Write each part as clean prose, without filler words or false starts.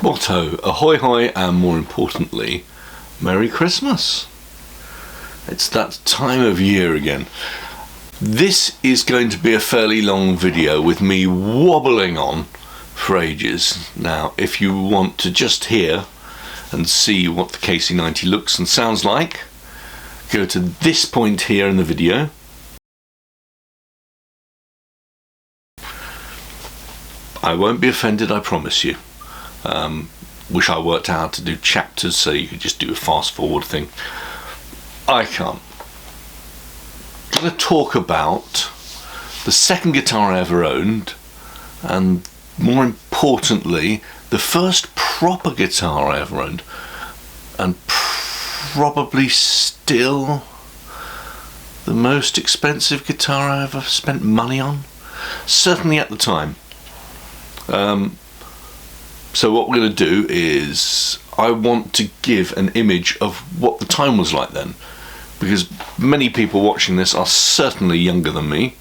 Motto, ahoy hoy, and more importantly, Merry Christmas. It's that time of year again. This is going to be a fairly long video with me wobbling on for ages. Now, if you want to just hear and see what the KC90 looks and sounds like, go to this point here in the video. I won't be offended, I promise you. Wish I worked out how to do chapters so you could just do a fast forward thing. I can't. I'm going to talk about the second guitar I ever owned, and more importantly, the first proper guitar I ever owned, and probably still the most expensive guitar I ever spent money on, certainly at the time. So what we're going to do is, I want to give an image of what the time was like then, because many people watching this are certainly younger than me,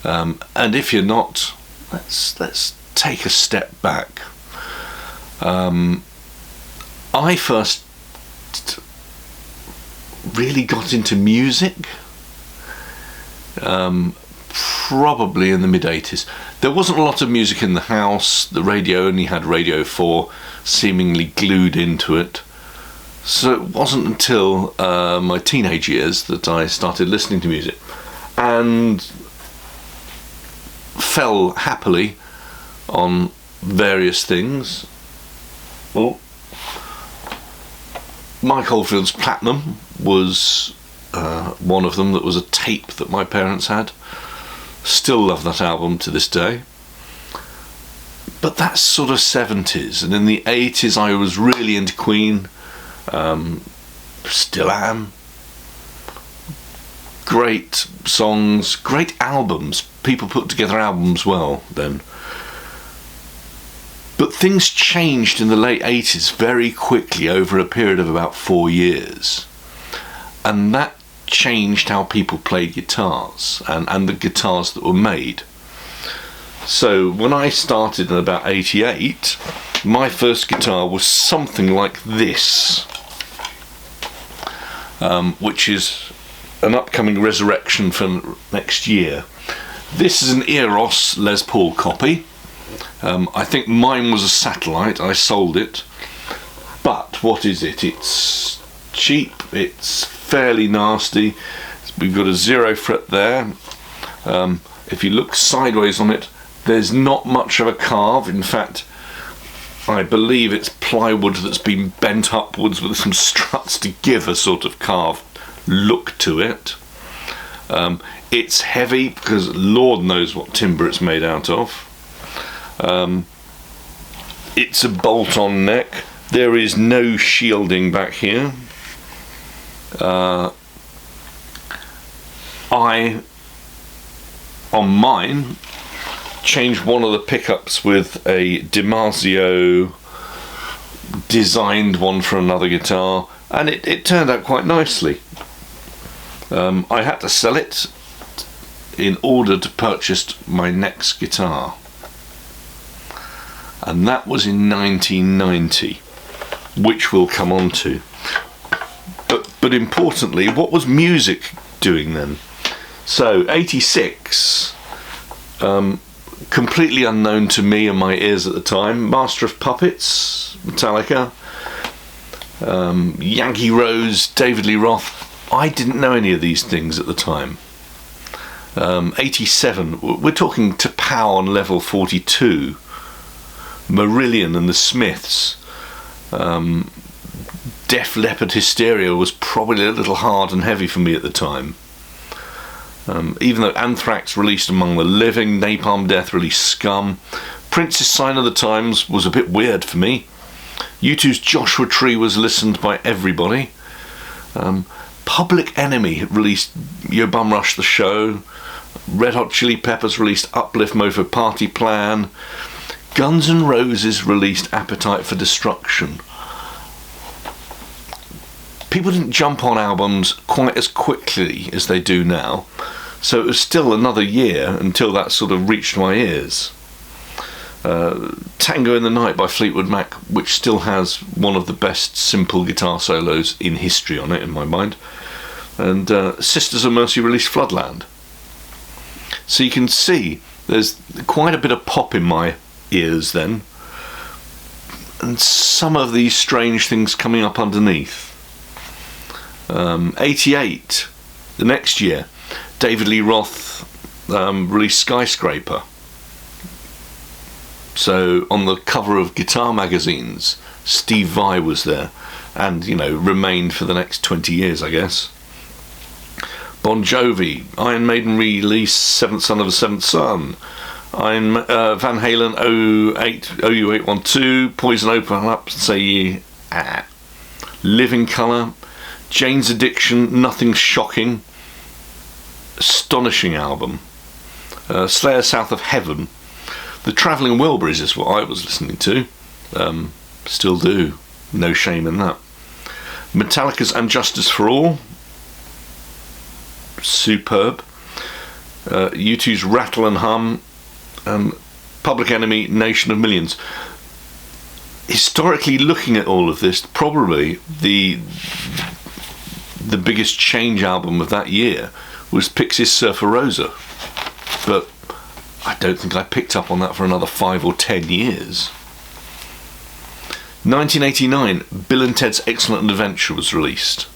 and if you're not, let's take a step back. I first really got into music probably in the mid-80s. There wasn't a lot of music in the house. The radio only had Radio 4 seemingly glued into it. So it wasn't until my teenage years that I started listening to music and fell happily on various things. Well, Mike Oldfield's Platinum was one of them. That was a tape that my parents had. Still love that album to this day. But that's sort of 70s, and in the 80s I was really into Queen. Still am. Great songs, great albums. People put together albums well then. But things changed in the late 80s very quickly over a period of about 4 years. And that changed how people played guitars and the guitars that were made. So when I started in about 88, my first guitar was something like this, which is an upcoming resurrection for next year. This is an Eros Les Paul copy. I think mine was a Satellite. I sold it. But what is it? It's cheap. It's fairly nasty. We've got a 0 fret there. If you look sideways on it, there's not much of a carve. In fact, I believe it's plywood that's been bent upwards with some struts to give a sort of carved look to it. It's heavy because Lord knows what timber it's made out of. It's a bolt-on neck. There is no shielding back here. I, on mine, changed one of the pickups with a DiMarzio designed one for another guitar, and it turned out quite nicely. I had to sell it in order to purchase my next guitar, and that was in 1990, which we'll come on to. But importantly, what was music doing then? So 86, completely unknown to me and my ears at the time, Master of Puppets, Metallica, Yankee Rose, David Lee Roth. I didn't know any of these things at the time. 87, we're talking T'Pau on Level 42, Marillion and the Smiths. Def Leppard Hysteria was probably a little hard and heavy for me at the time. Even though Anthrax released Among the Living, Napalm Death released Scum, Prince's Sign of the Times was a bit weird for me. U2's Joshua Tree was listened by everybody. Public Enemy released Yo Bum Rush the Show. Red Hot Chili Peppers released Uplift Mofo Party Plan. Guns N' Roses released Appetite for Destruction. people didn't jump on albums quite as quickly as they do now, so it was still another year until that sort of reached my ears. Tango in the Night by Fleetwood Mac, which still has one of the best simple guitar solos in history on it, in my mind. And Sisters of Mercy released Floodland. So you can see there's quite a bit of pop in my ears then, and some of these strange things coming up underneath. 88, the next year, David Lee Roth released Skyscraper. So on the cover of guitar magazines, Steve Vai was there, and remained for the next 20 years, I guess. Bon Jovi, Iron Maiden released Seventh Son of a Seventh Son. Van Halen 0812, Poison Open Up, Say Living Colour, Jane's Addiction, Nothing Shocking, astonishing album. Slayer South of Heaven. The Travelling Wilburys is what I was listening to. Still do. No shame in that. Metallica's And Justice for All. Superb. U2's Rattle and Hum. Public Enemy, Nation of Millions. Historically looking at all of this, probably the biggest change album of that year was Pixies' Surfer Rosa. But I don't think I picked up on that for another 5 or 10 years. 1989, Bill and Ted's Excellent Adventure was released.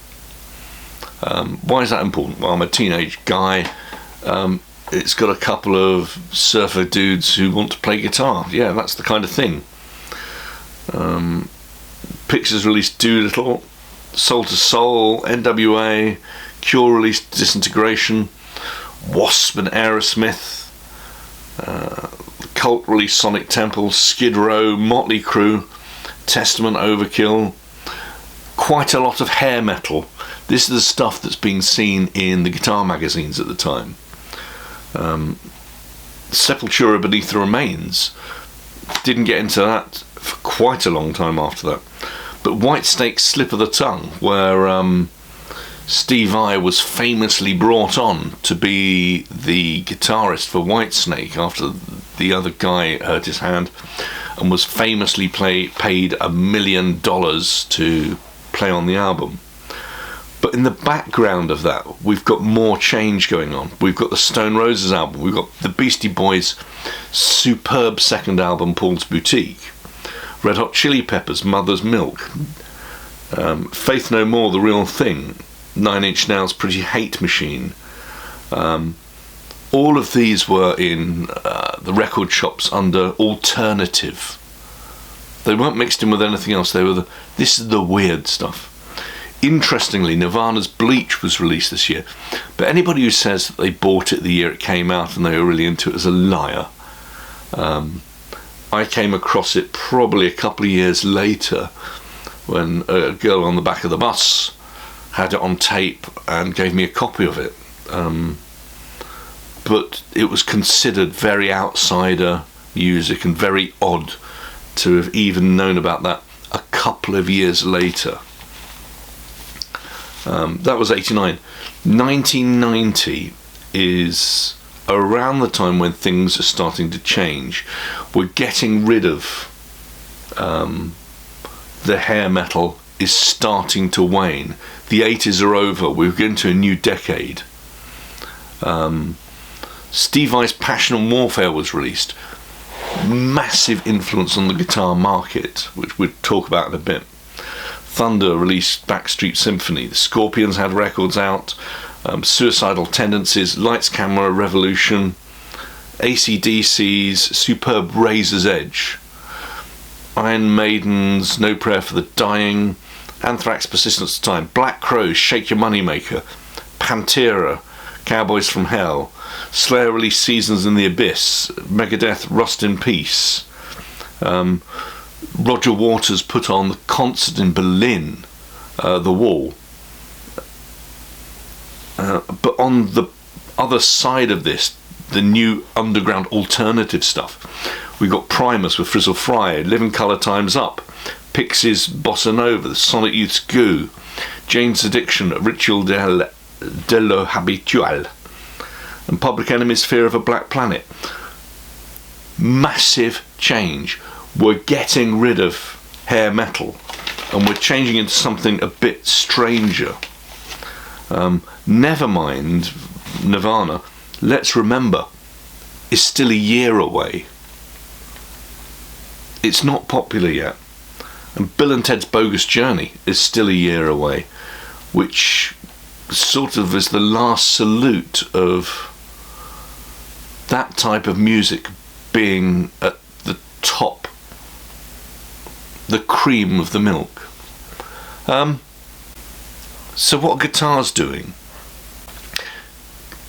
Why is that important? Well, I'm a teenage guy. It's got a couple of surfer dudes who want to play guitar. Yeah, that's the kind of thing. Pixies released Doolittle, Soul to Soul, NWA, Cure released Disintegration, Wasp and Aerosmith, Cult released Sonic Temple, Skid Row, Motley Crue, Testament, Overkill. Quite a lot of hair metal. This is the stuff that's been seen in the guitar magazines at the time. Sepultura Beneath the Remains. Didn't get into that for quite a long time after that. But Whitesnake's Slip of the Tongue, where Steve Vai was famously brought on to be the guitarist for Whitesnake after the other guy hurt his hand, and was famously paid $1 million to play on the album. But in the background of that, we've got more change going on. We've got the Stone Roses album, we've got the Beastie Boys' superb second album, Paul's Boutique, Red Hot Chili Peppers' Mother's Milk, Faith No More, The Real Thing, Nine Inch Nails' Pretty Hate Machine. All of these were in the record shops under alternative. They weren't mixed in with anything else. This is the weird stuff. Interestingly, Nirvana's Bleach was released this year, but anybody who says that they bought it the year it came out and they were really into it is a liar. I came across it probably a couple of years later when a girl on the back of the bus had it on tape and gave me a copy of it. But it was considered very outsider music and very odd to have even known about that a couple of years later. That was 89. 1990 is around the time when things are starting to change. We're getting rid of the hair metal is starting to wane. The 80s are over. We're going to a new decade. Steve Vai's Passion and Warfare was released. Massive influence on the guitar market, which we'll talk about in a bit. Thunder released Backstreet Symphony. The Scorpions had records out. Suicidal Tendencies, Lights Camera Revolution, AC/DC's superb Razor's Edge, Iron Maiden's No Prayer for the Dying, Anthrax Persistence of Time, Black Crowes Shake Your Moneymaker, Pantera, Cowboys from Hell, Slayer released Seasons in the Abyss, Megadeth Rust in Peace. Roger Waters put on the concert in Berlin, The Wall. But on the other side of this, the new underground alternative stuff, we got Primus with Frizzle Fry, Living Colour Time's Up, Pixies' Bossa Nova, the Sonic Youth's Goo, Jane's Addiction, Ritual de lo Habitual, and Public Enemy's Fear of a Black Planet. Massive change. We're getting rid of hair metal and we're changing into something a bit stranger. Never mind Nirvana, let's remember, is still a year away. It's not popular yet. And Bill and Ted's Bogus Journey is still a year away, which sort of is the last salute of that type of music being at the top, the cream of the milk. So what are guitars doing?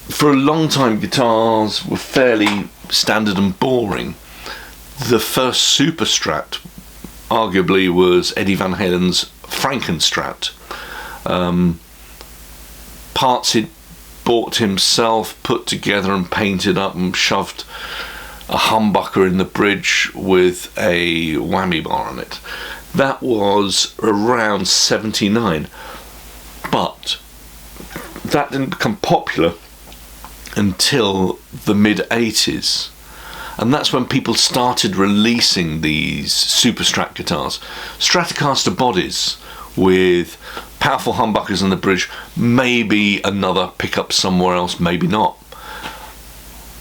For a long time, guitars were fairly standard and boring. The first Superstrat arguably was Eddie Van Halen's Frankenstrat. Parts he'd bought himself, put together and painted up, and shoved a humbucker in the bridge with a whammy bar on it. That was around 79, but that didn't become popular until the mid-80s. And that's when people started releasing these Superstrat guitars. Stratocaster bodies with powerful humbuckers in the bridge, maybe another pickup somewhere else, maybe not.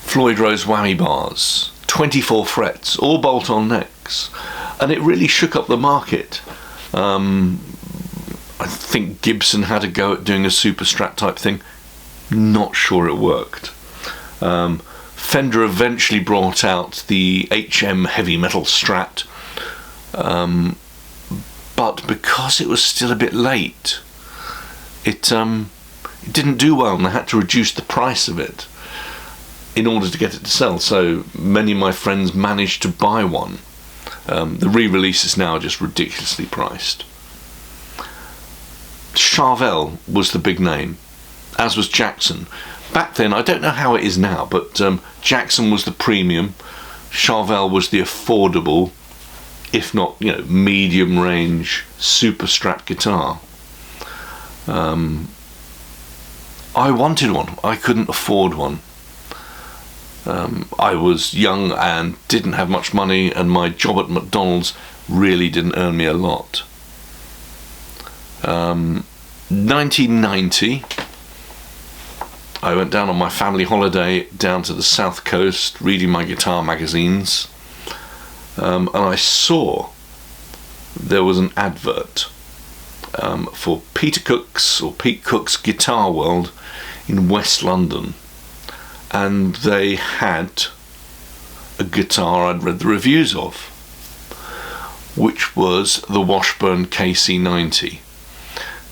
Floyd Rose whammy bars, 24 frets, all bolt-on necks. And it really shook up the market. I think Gibson had a go at doing a Superstrat type thing. Not sure it worked. Fender eventually brought out the HM heavy metal Strat, but because it was still a bit late, it didn't do well, and they had to reduce the price of it in order to get it to sell. So many of my friends managed to buy one. The re-releases now are just ridiculously priced. Charvel was the big name, as was Jackson. Back then, I don't know how it is now, but Jackson was the premium, Charvel was the affordable, if not, medium range Superstrat guitar. I wanted one. I couldn't afford one. I was young and didn't have much money, and my job at McDonald's really didn't earn me a lot. 1990, I went down on my family holiday down to the south coast, reading my guitar magazines, and I saw there was an advert for Pete Cook's Guitar World in West London, and they had a guitar I'd read the reviews of, which was the Washburn KC90.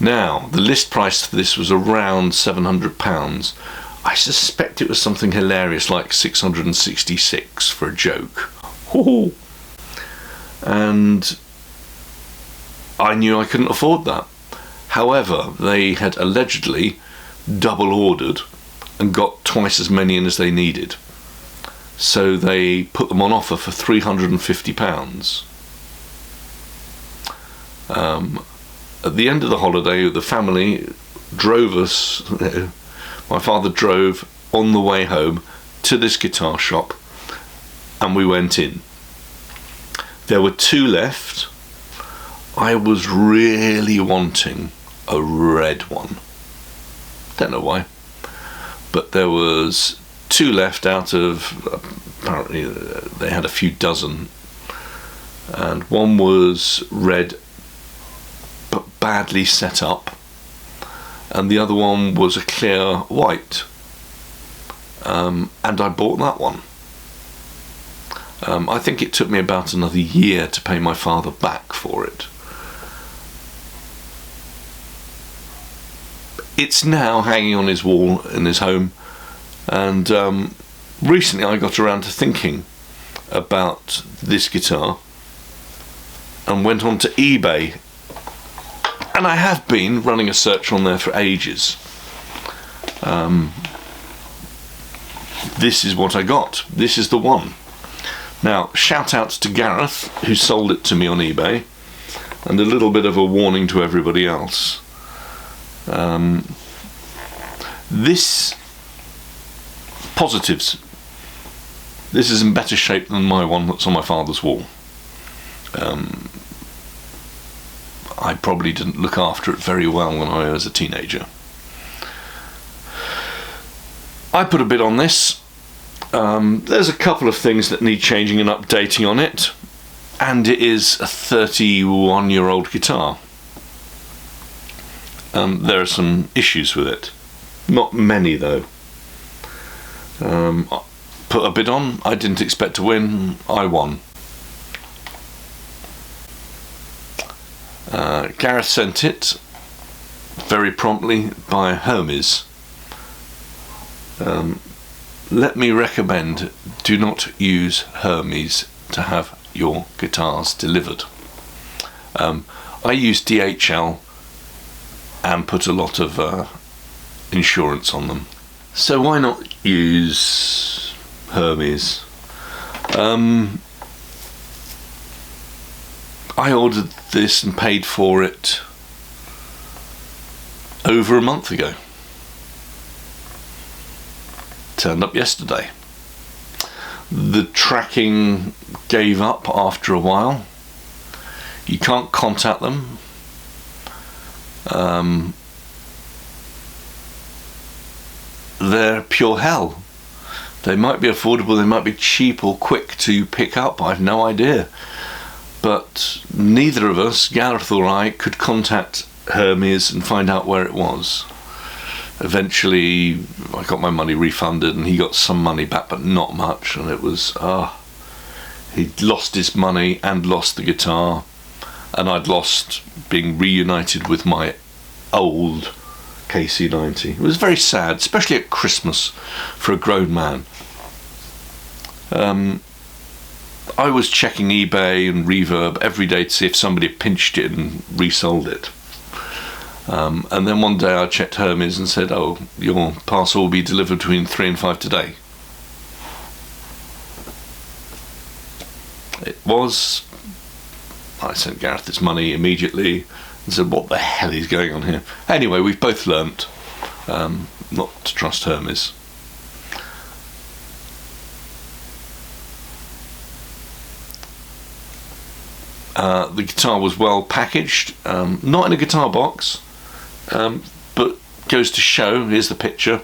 Now, the list price for this was around £700. I suspect it was something hilarious like 666 for a joke. And I knew I couldn't afford that. However, they had allegedly double ordered and got twice as many in as they needed. So they put them on offer for £350. At the end of the holiday, the family drove us, my father drove on the way home to this guitar shop, and we went in. There were two left. I was really wanting a red one. Don't know why. But there was two left out of, apparently they had a few dozen. And one was red, but badly set up, and the other one was a clear white, and I bought that one. I think it took me about another year to pay my father back for it. It's now hanging on his wall in his home, and recently I got around to thinking about this guitar and went on to eBay. And I have been running a search on there for ages. This is what I got. This is the one. Now, shout out to Gareth, who sold it to me on eBay. and a little bit of a warning to everybody else. This positives. This is in better shape than my one that's on my father's wall. I probably didn't look after it very well when I was a teenager. I put a bid on this. There's a couple of things that need changing and updating on it, and it is a 31-year-old guitar. There are some issues with it. Not many, though. Put a bid on. I didn't expect to win. I won. Gareth sent it very promptly by Hermes. Let me recommend, do not use Hermes to have your guitars delivered. I use DHL and put a lot of insurance on them. So why not use Hermes? I ordered this and paid for it over a month ago. Turned up yesterday. The tracking gave up after a while. You can't contact them. They're pure hell. They might be affordable, they might be cheap or quick to pick up, I've no idea. But neither of us, Gareth or I, could contact Hermes and find out where it was. Eventually I got my money refunded and he got some money back, but not much, and it was, he'd lost his money and lost the guitar, and I'd lost being reunited with my old KC90. It was very sad, especially at Christmas for a grown man. I was checking eBay and Reverb every day to see if somebody had pinched it and resold it. And then one day I checked Hermes and said, oh, your parcel will be delivered between 3 and 5 today. It was. I sent Gareth this money immediately and said, what the hell is going on here? Anyway, we've both learnt not to trust Hermes. The guitar was well packaged, not in a guitar box, but goes to show, here's the picture,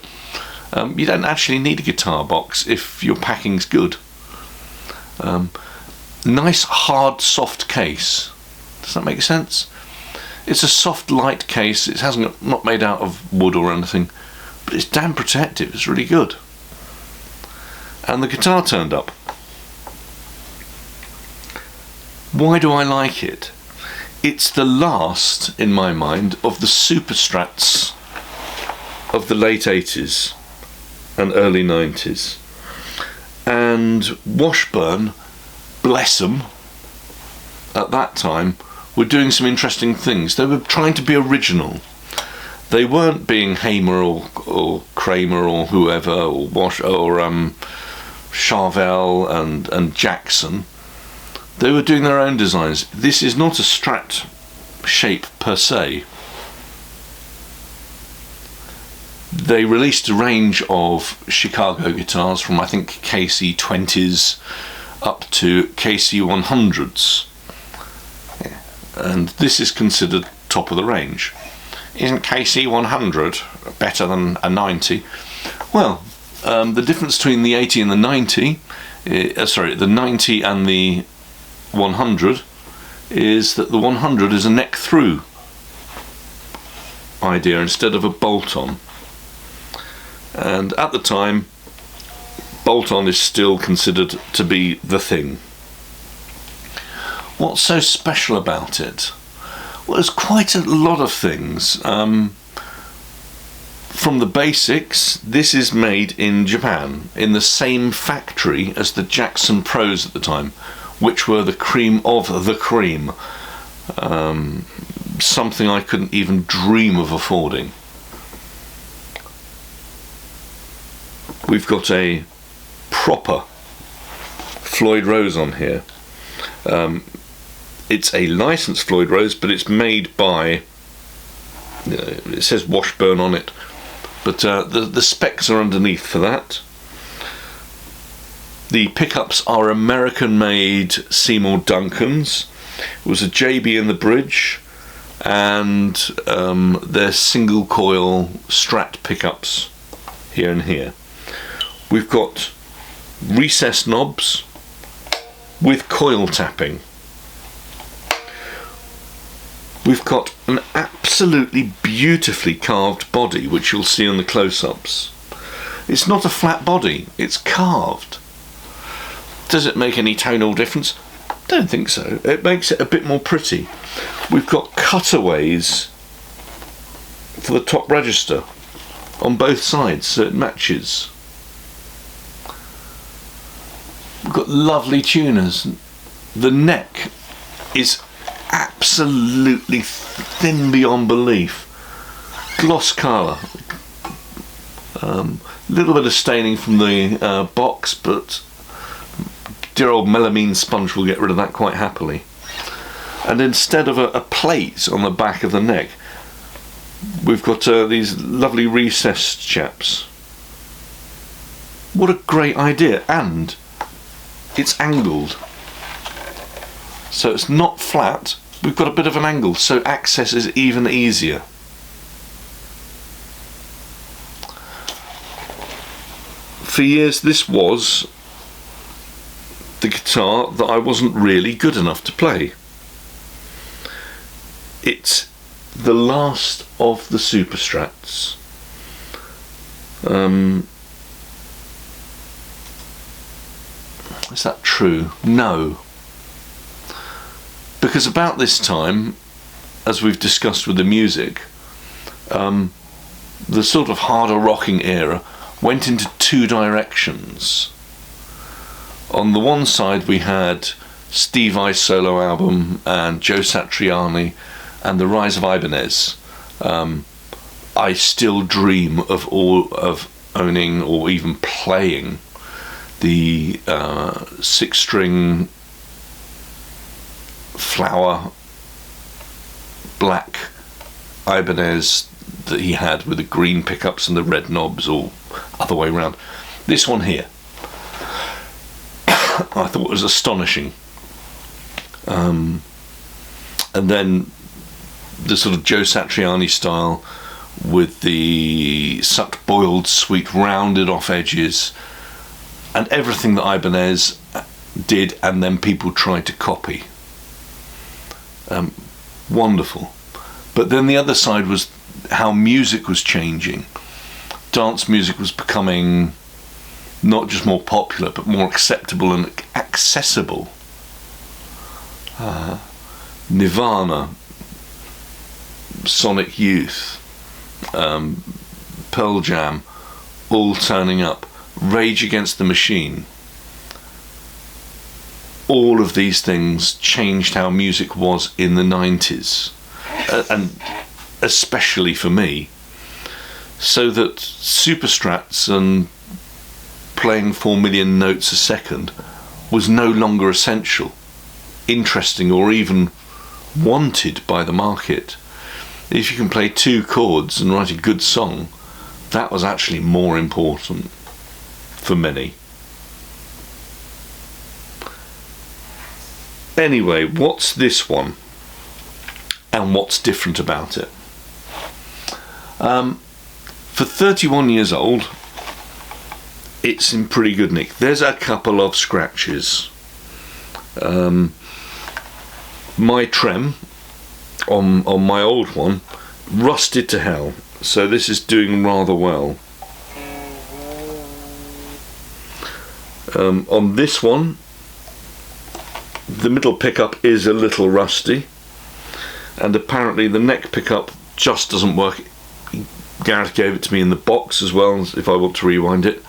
you don't actually need a guitar box if your packing's good. Nice hard soft case. Does that make sense? It's a soft light case. It hasn't not made out of wood or anything, but it's damn protective. It's really good. And the guitar turned up. Why do I like it? It's the last, in my mind, of the Superstrats of the late 80s and early 90s. And Washburn, bless them, at that time, were doing some interesting things. They were trying to be original. They weren't being Hamer or Kramer or whoever, or Charvel and Jackson. They were doing their own designs. This is not a Strat shape per se. They released a range of Chicago guitars from, I think, KC20s up to KC100s. Yeah. And this is considered top of the range. Isn't KC100 better than a 90? Well, the difference between the 80 and the 90, the 90 and the 100 is that the 100 is a neck through idea instead of a bolt on. And at the time, bolt on is still considered to be the thing. What's so special about it? Well, there's quite a lot of things. From the basics, this is made in Japan, in the same factory as the Jackson Pros at the time, which were the cream of the cream. Something I couldn't even dream of affording. We've got a proper Floyd Rose on here. it's a licensed Floyd Rose, but it's made by, it says Washburn on it, but the specs are underneath for that. The pickups are American-made Seymour Duncans. It was a JB in the bridge, and they're single coil Strat pickups here and here. We've got recessed knobs with coil tapping. We've got an absolutely beautifully carved body, which you'll see on the close-ups. It's not a flat body, it's carved. Does it make any tonal difference? Don't think so. It makes it a bit more pretty. We've got cutaways for the top register on both sides, so it matches. We've got lovely tuners. The neck is absolutely thin beyond belief. Gloss colour. Little bit of staining from the box, but dear old melamine sponge will get rid of that quite happily. And instead of a plate on the back of the neck, we've got these lovely recessed chaps. What a great idea. And it's angled, so it's not flat. We've got a bit of an angle, so access is even easier. For years this was the guitar that I wasn't really good enough to play. It's the last of the Superstrats. Is that true? No. Because about this time, as we've discussed with the music, the sort of harder rocking era went into two directions. On the one side we had Steve Vai's solo album and Joe Satriani and the rise of Ibanez. I still dream of owning or even playing the 6-string flower black Ibanez that he had with the green pickups and the red knobs, or other way around. This one here I thought was astonishing. And then the sort of Joe Satriani style with the sucked boiled sweet rounded off edges, and everything that Ibanez did and then people tried to copy. Wonderful. But then the other side was how music was changing. Dance music was becoming not just more popular, but more acceptable and accessible. Nirvana, Sonic Youth, Pearl Jam, all turning up. Rage Against the Machine. All of these things changed how music was in the 90s, and especially for me, so that Superstrats and playing 4 million notes a second was no longer essential, interesting, or even wanted by the market. If you can play 2 chords and write a good song, that was actually more important for many. Anyway, what's this one and what's different about it? For 31 years old, it's in pretty good nick. There's a couple of scratches. My trem on my old one rusted to hell, so this is doing rather well. On this one, the middle pickup is a little rusty, and apparently the neck pickup just doesn't work. Gareth gave it to me in the box as well, as if I want to rewind it,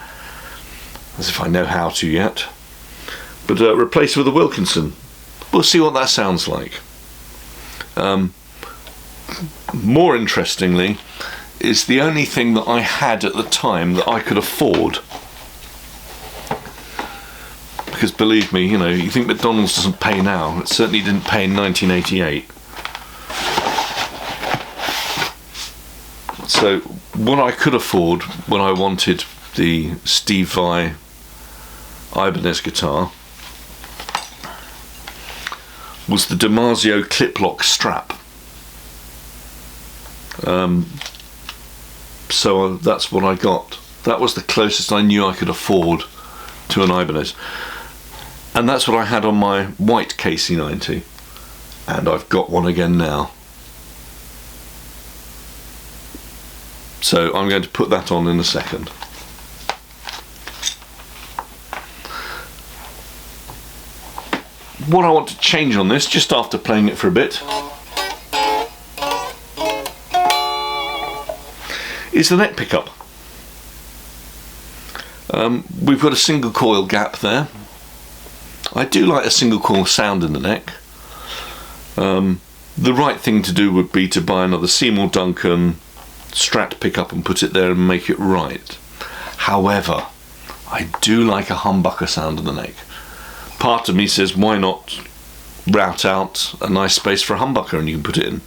as if I know how to yet. But replace it with a Wilkinson. We'll see what that sounds like. More interestingly, it's the only thing that I had at the time that I could afford, because believe me, you know, you think McDonald's doesn't pay now. It certainly didn't pay in 1988. So what I could afford when I wanted the Steve Vai Ibanez guitar was the Damasio clip lock strap. So that's what I got. That was the closest I knew I could afford to an Ibanez, and that's what I had on my white KC90, and I've got one again now. So I'm going to put that on in a second. What I want to change on this, just after playing it for a bit, is the neck pickup. We've got a single coil gap there. I do like a single coil sound in the neck. The right thing to do would be to buy another Seymour Duncan Strat pickup and put it there and make it right. However, I do like a humbucker sound in the neck. Part of me says, why not route out a nice space for a humbucker and you can put it in.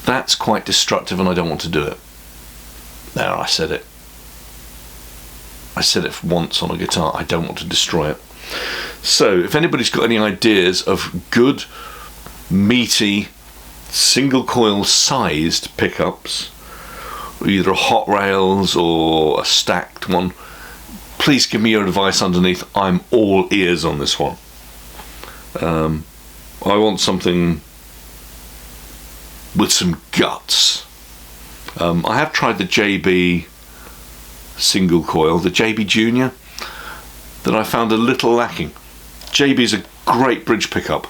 That's quite destructive and I don't want to do it. There, I said it. I said it once on a guitar, I don't want to destroy it. So if anybody's got any ideas of good, meaty, single coil sized pickups, either a hot rails or a stacked one, please give me your advice underneath. I'm all ears on this one. I want something with some guts. I have tried the JB single coil, the JB Junior, that I found a little lacking. JB's a great bridge pickup.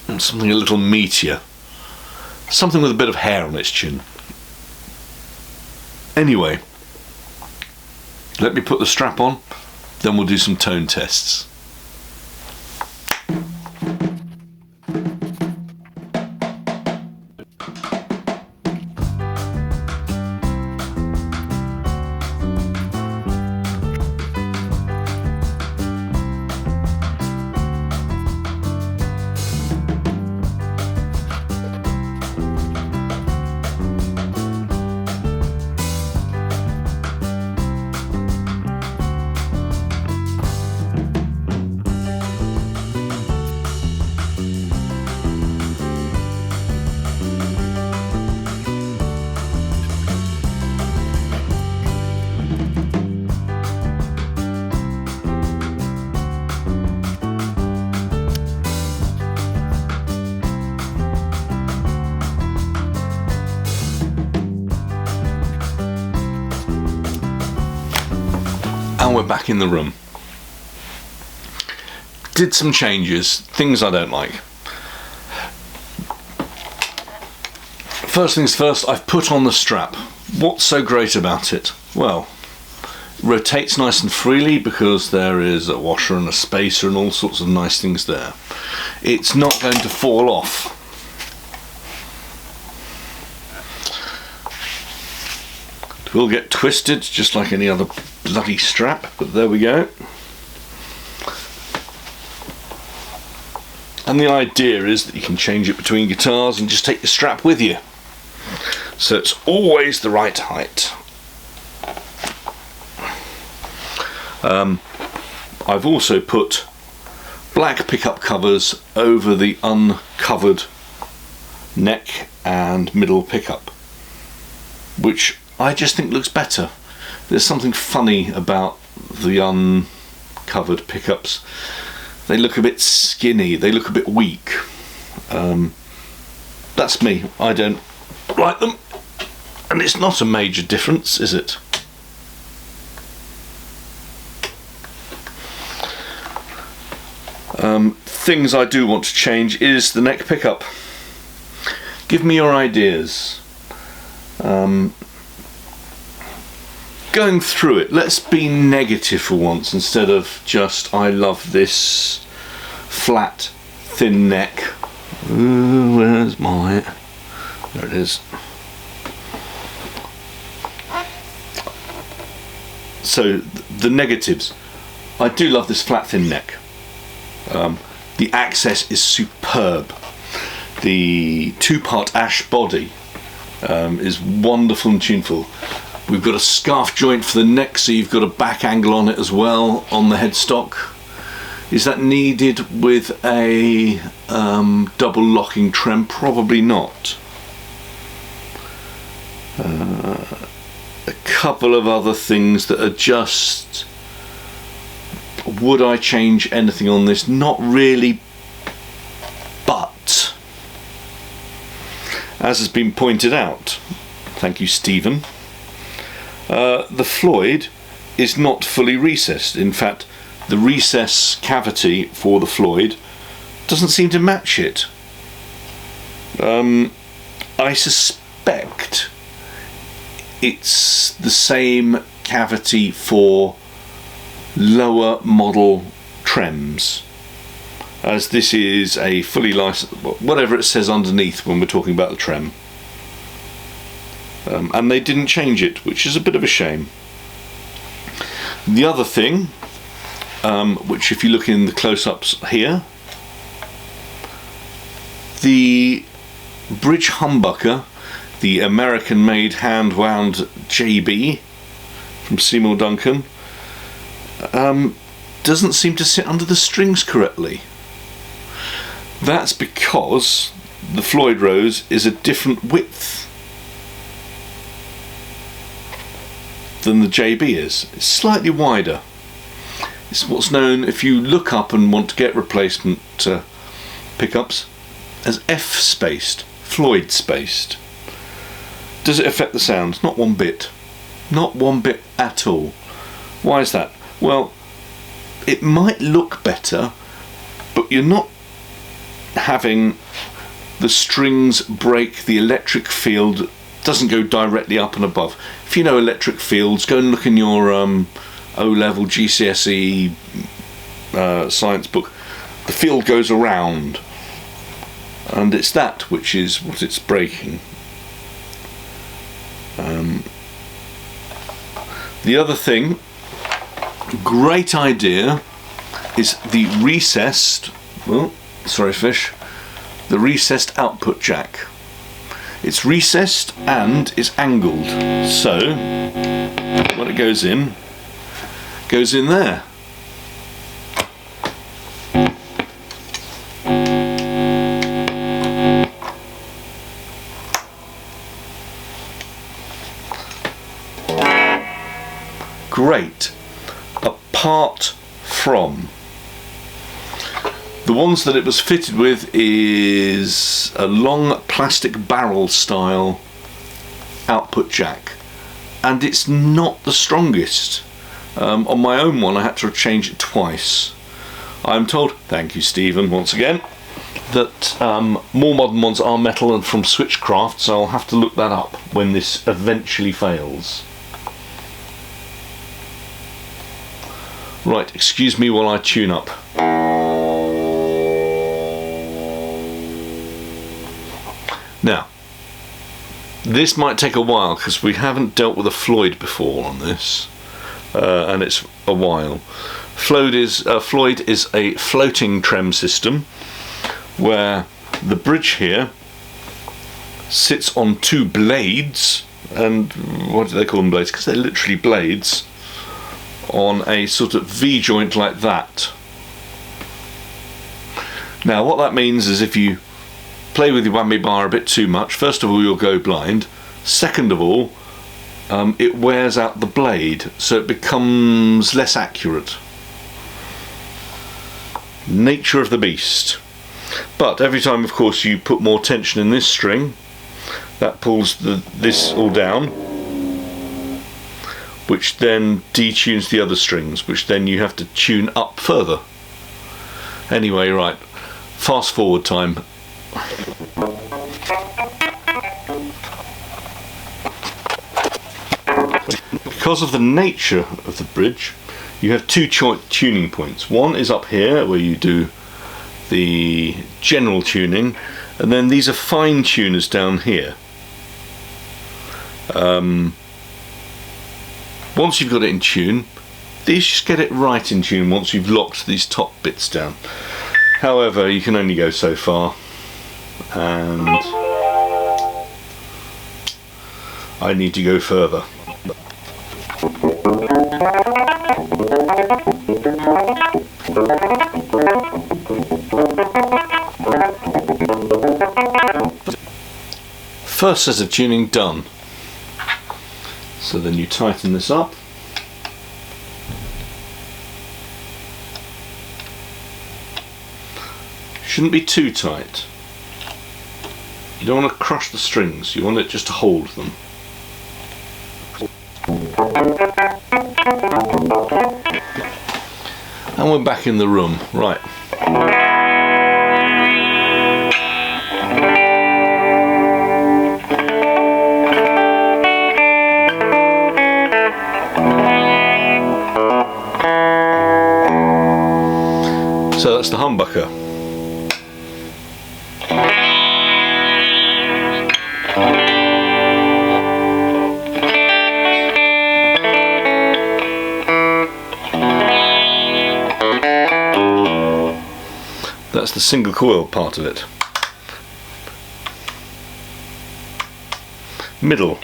And something a little meatier. Something with a bit of hair on its chin. Anyway, let me put the strap on, then we'll do some tone tests. And we're back in the room. Did some changes, things I don't like. First things first, I've put on the strap. What's so great about it? Well, it rotates nice and freely because there is a washer and a spacer and all sorts of nice things there. It's not going to fall off. It will get twisted just like any other bloody strap, but there we go. And the idea is that you can change it between guitars and just take the strap with you, so it's always the right height. I've also put black pickup covers over the uncovered neck and middle pickup, which I just think looks better. There's something funny about the uncovered pickups. They look a bit skinny, they look a bit weak. That's me, I don't like them. And it's not a major difference, is it? Things I do want to change is the neck pickup. Give me your ideas. Going through it, let's be negative for once instead of just I love this flat thin neck. Ooh, where's my, there it is. so the negatives. I do love this flat thin neck. The access is superb. The two-part ash body is wonderful and tuneful. We've got a scarf joint for the neck, so you've got a back angle on it as well on the headstock. Is that needed with a double locking trem? Probably not. A couple of other things that are just... Would I change anything on this? Not really, but as has been pointed out, thank you Stephen, the Floyd is not fully recessed. In fact, the recess cavity for the Floyd doesn't seem to match it. I suspect it's the same cavity for lower model trems, as this is a fully licensed, whatever it says underneath when we're talking about the trem, and they didn't change it, which is a bit of a shame. The other thing, which if you look in the close-ups here, the bridge humbucker, the American made hand wound JB from Seymour Duncan, doesn't seem to sit under the strings correctly. That's because the Floyd Rose is a different width than the JB is. It's slightly wider. It's what's known, if you look up and want to get replacement pickups, as F-spaced, Floyd spaced. Does it affect the sound? Not one bit. Not one bit at all. Why is that? Well, it might look better, but you're not having the strings break. The electric field doesn't go directly up and above. If you know electric fields, go and look in your O-level GCSE science book. The field goes around, and it's that which is what it's breaking. The other thing, great idea, is the recessed, the recessed output jack. It's recessed and it's angled, so when it goes in there. Great, apart from the ones that it was fitted with is a long plastic barrel style output jack, and it's not the strongest. On my own one I had to change it twice. I'm told, thank you Stephen once again, that more modern ones are metal and from Switchcraft, so I'll have to look that up when this eventually fails. Right, excuse me while I tune up. Now, this might take a while because we haven't dealt with a Floyd before on this, and it's a while. Floyd is a floating trem system where the bridge here sits on two blades, and what do they call them blades? Because they're literally blades, on a sort of V-joint like that. Now what that means is if you play with your whammy bar a bit too much, first of all you'll go blind, second of all it wears out the blade, so it becomes less accurate. Nature of the beast. But every time of course you put more tension in this string, that pulls this all down, which then detunes the other strings, which then you have to tune up further. Anyway, right, fast forward time. Because of the nature of the bridge, you have two tuning points. One is up here where you do the general tuning, and then these are fine tuners down here. Once you've got it in tune, these just get it right in tune once you've locked these top bits down. However, you can only go so far, and I need to go further. First set of tuning done. So then you tighten this up. Shouldn't be too tight. You don't want to crush the strings, you want it just to hold them. And we're back in the room. Right. So that's the humbucker. That's the single coil part of it. Middle.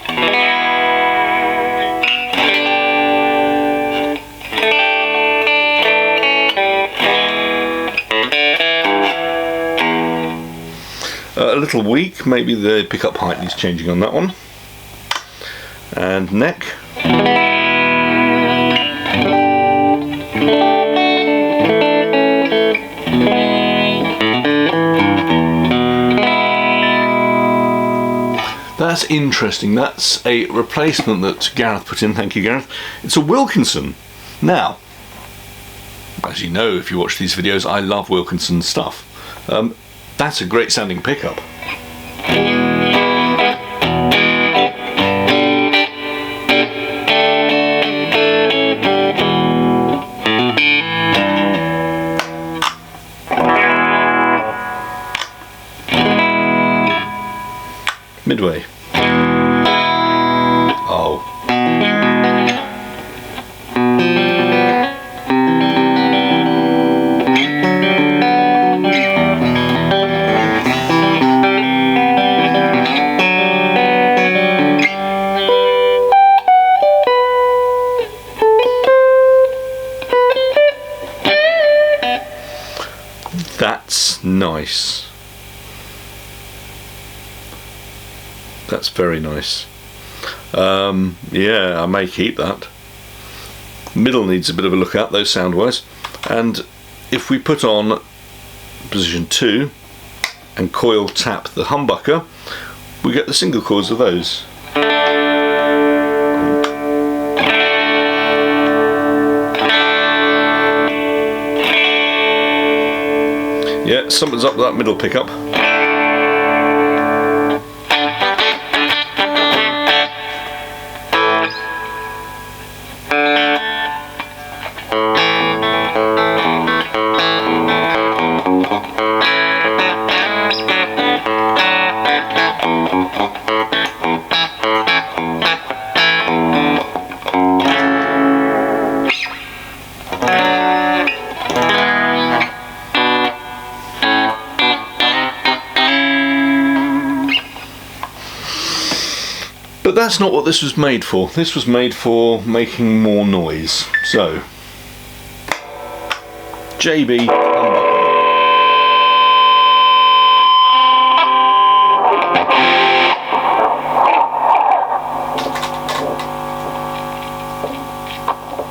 A little weak, maybe the pickup height needs changing on that one. And neck. That's interesting. That's a replacement that Gareth put in. Thank you, Gareth. It's a Wilkinson. Now, as you know, if you watch these videos, I love Wilkinson stuff. That's a great sounding pickup. Midway. Oh. That's nice. That's very nice. Yeah, I may keep that. Middle needs a bit of a look at, though, sound wise. And if we put on position 2 and coil tap the humbucker, we get the single coils of those. Yeah, something's up with that middle pickup. But that's not what this was made for. This was made for making more noise. So, JB humbucker.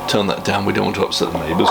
Turn that down, we don't want to upset the neighbours.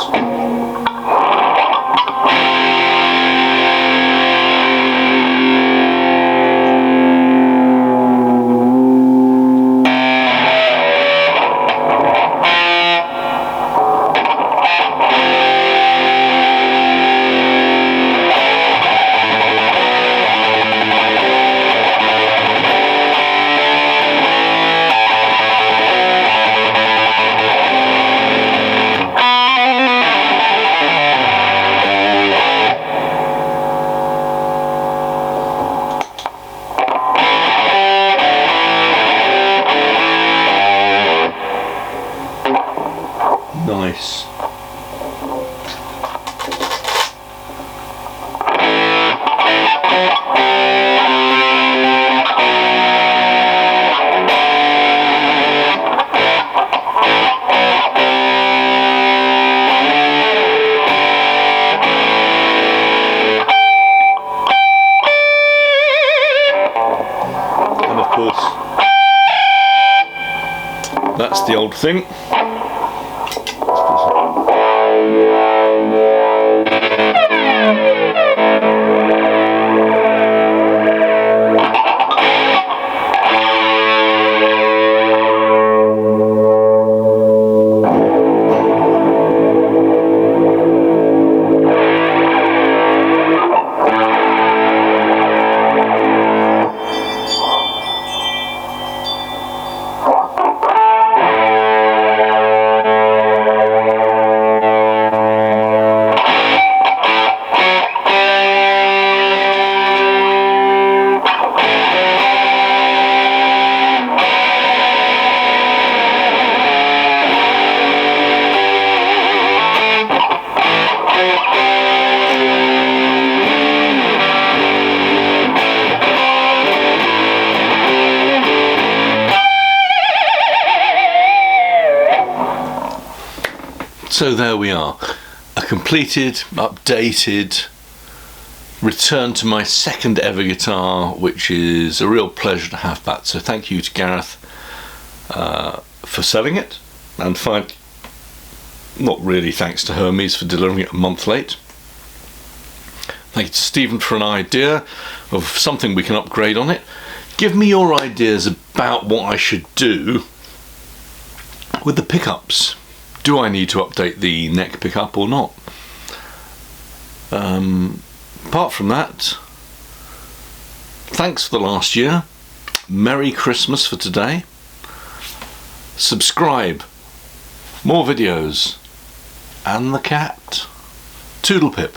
the old thing. So there we are, a completed, updated return to my second ever guitar, which is a real pleasure to have back. So thank you to Gareth for selling it, and not really thanks to Hermes for delivering it a month late. Thank you to Stephen for an idea of something we can upgrade on it. Give me your ideas about what I should do with the pickups. Do I need to update the neck pickup or not? Apart from that, thanks for the last year. Merry Christmas for today. Subscribe. More videos. And the cat. Toodle pip.